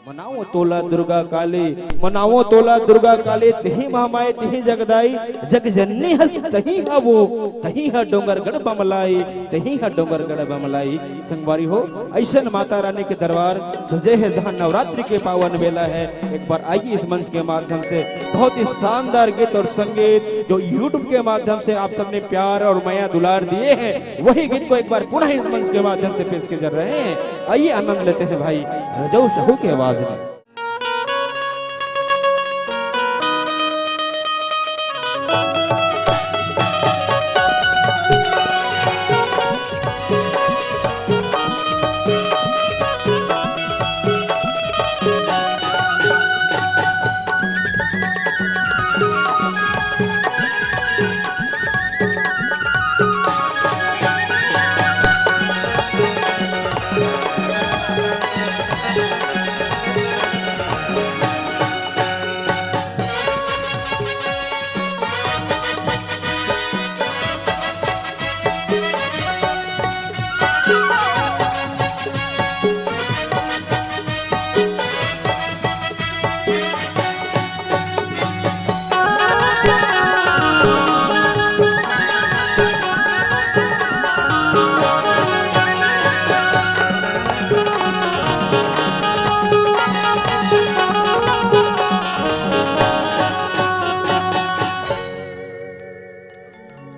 मनाओ तोला दुर्गा काली, मनाओ तोला दुर्गा काली, तही महामाई तही जगदाई, जग जननी हस तही हा वो, तही हा डोंगरगढ़ बमलाई, तही हा डोंगरगढ़ बमलाई। संगवारी हो ऐसन माता रानी के दरबार सजे है जहां नवरात्रि के पावन बेला है। एक बार आइए इस मंच के माध्यम से बहुत ही शानदार गीत और संगीत जो यूट्यूब के माध्यम से आप सबने प्यार और माया दुलार दिए हैं, वही गीत को एक बार पुनः इस मंच के माध्यम से पेश किए जा रहे हैं। आइए आनंद लेते हैं भाई रजऊ शाहू की आवाज में।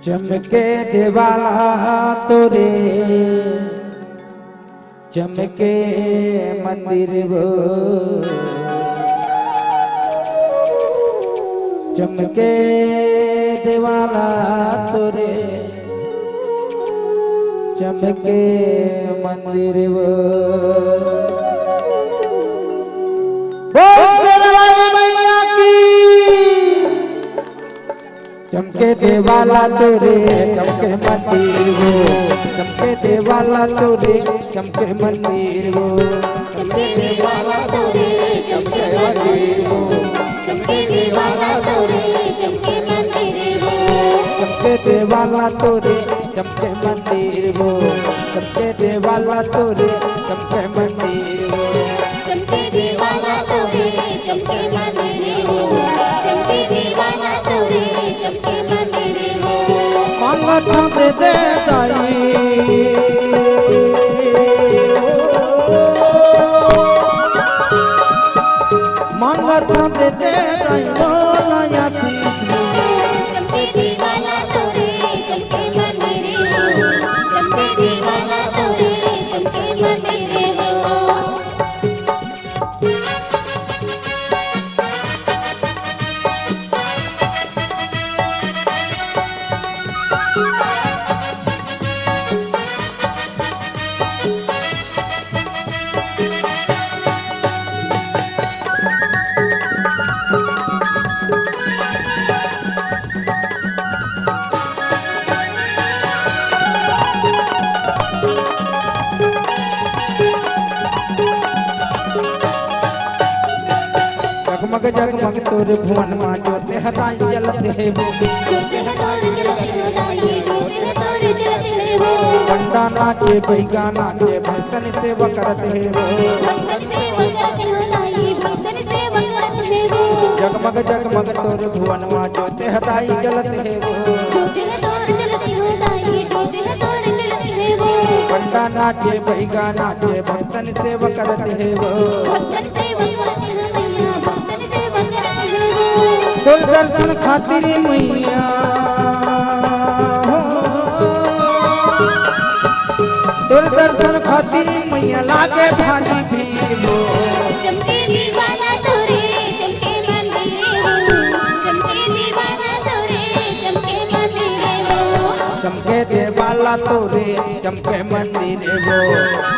चमके देवाला तोरे चमके मंदिर वो, चमके देवाला तोरे चमके मंदिर वो। चमके देवाला तोरे चमके मंदिर वो, चमके देवाला तोरे चमके मंदिर वो, चमके देवाला तोरे चमके मंदिर वो, चमके देवाला तोरे चमके मंदिर वो, चमके देवाला तोरे चमके मंदिर वो, चमके देवाला तोरे चमके मंदिर वो, चमके देवाला तोरे चमके मंदिर वो, चमके देवाला तोरे चमके मंदिर वो। मांगता दे दाई मांगता दे दाई बोला थी। चमके देवाला तोरे चमके मंदिर वो, चमके देवाला तोरे चमके मंदिर वो। जगमग जगमग तोर भुवन मां ज्योति हताई जलते है वो, ज्योति हतार जलते हताई ज्योति हतार जलते है वो। पंडा नाचे बैगा नाचे भक्तन सेवा करते है वो, भक्तन सेवा करते हताई भक्तन सेवा करते है वो। जगमग जगमग तोर भुवन मां ज्योति हताई जलते है वो, ज्योति हतार जलते हताई ज्योति हतार जलते है वो। पंडा नाचे बैगा नाचे भक्तन सेवा करते है वो। भक्तन सेवा करते हताई भक्तन सेवा करते है वो। तोर दर्शन खातिर मैया तोर दर्शन खातिर मैया लागे भारी भीड़ वो। चमके देवाला तोरे चमके मंदिर वो, चमके देवाला तोरे चमके मंदिर वो। चमके देवाला तोरे चमके मंदिर वो,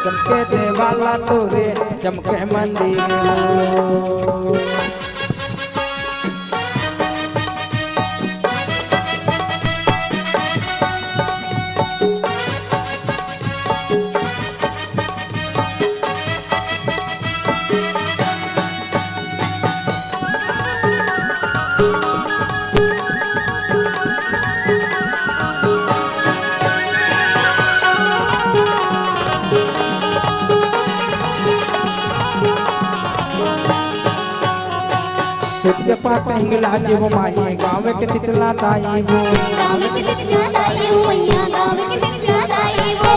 चमके देवाला तोरे चमके मंदिर वो। सत्य पाठ हिंगला जीव माई गाँव के शीतला ताई वो गाँव के शीतला ताई हो मैया गाँव के शीतला ताई हो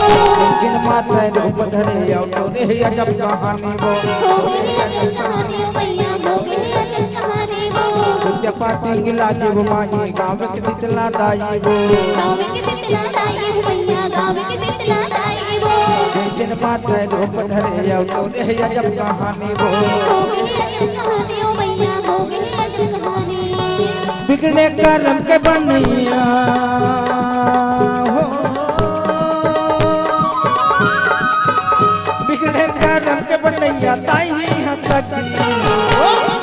जिन माता रूप धरे आओ रे अजब कहानी वो हो गई अजब कहानी हो मैया हो गई अजब कहानी हो सत्य पाठ हिंगला जीव माई गाँव के शीतला ताई वो गाँव के शीतला ताई हो मैया गाँव के शीतला ताई हो जिन माता रूप धरे आओ रे अजब कहानी वो हो गई अजब कहानी हो मैया हो गई अजब कहानी बिगड़े कर्म के बनैया हो बिगड़े कर्म के बनैया ताई हद तक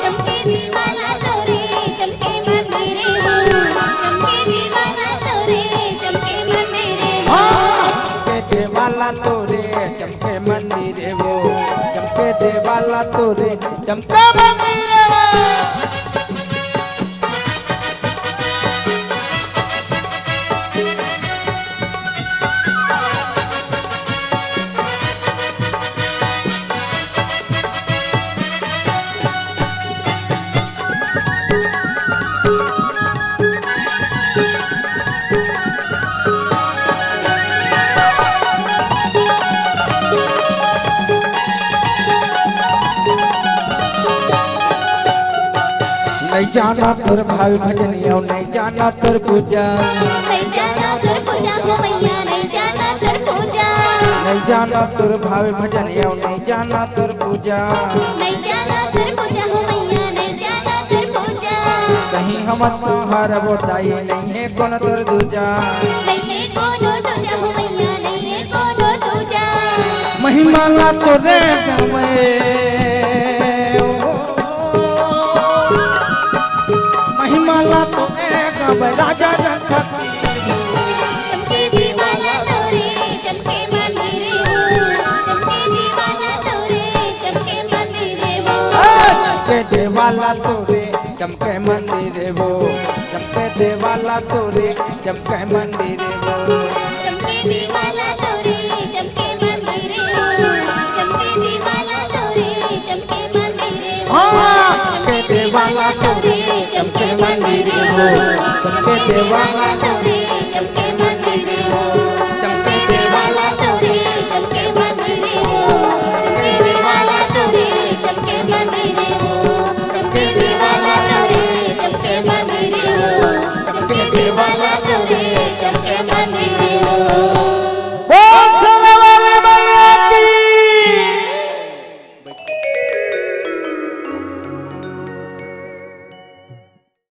चमके दीवाना तोरे चमके मंदिरे हो चमके दीवाना तोरे चमके मंदिरे हो चमके देवाला तोरे चमके मंदिरे वो चमके देवाला तोरे चमके मंदिरे वो नहीं जाना तोर भावी भजनिया नहीं जाना तोर पूजा नहीं जाना कर पूजा हो मैया नहीं जाना कर पूजा नहीं जाना तोर भावी भजनिया नहीं जाना तोर पूजा नहीं जाना कर पूजा हो मैया नहीं जाना कर पूजा कहीं हम तुम्हारा बोताई नहीं है कौन तोर दूजा नहीं है कोनो दूजा हो मैया नहीं है कोनो दूजा महिमा ला तोरे गमे महिमा ला तोरे गमे राजा रखती चमके दीवाना तोरे चमके मंदिरे हो चमके दीवाना तोरे चमके मंदिरे हो चमके देवाला तोरे चमके मंदिरे वो चमके देवाला तोरे चमके मंदिरे वो चमके दीवाना तोरे चमके मंदिरे हो चमके दीवाना तोरे चमके मंदिरे हो चमके देवाला तोरे चमके मंदिरे वो चमके देवाला तोरे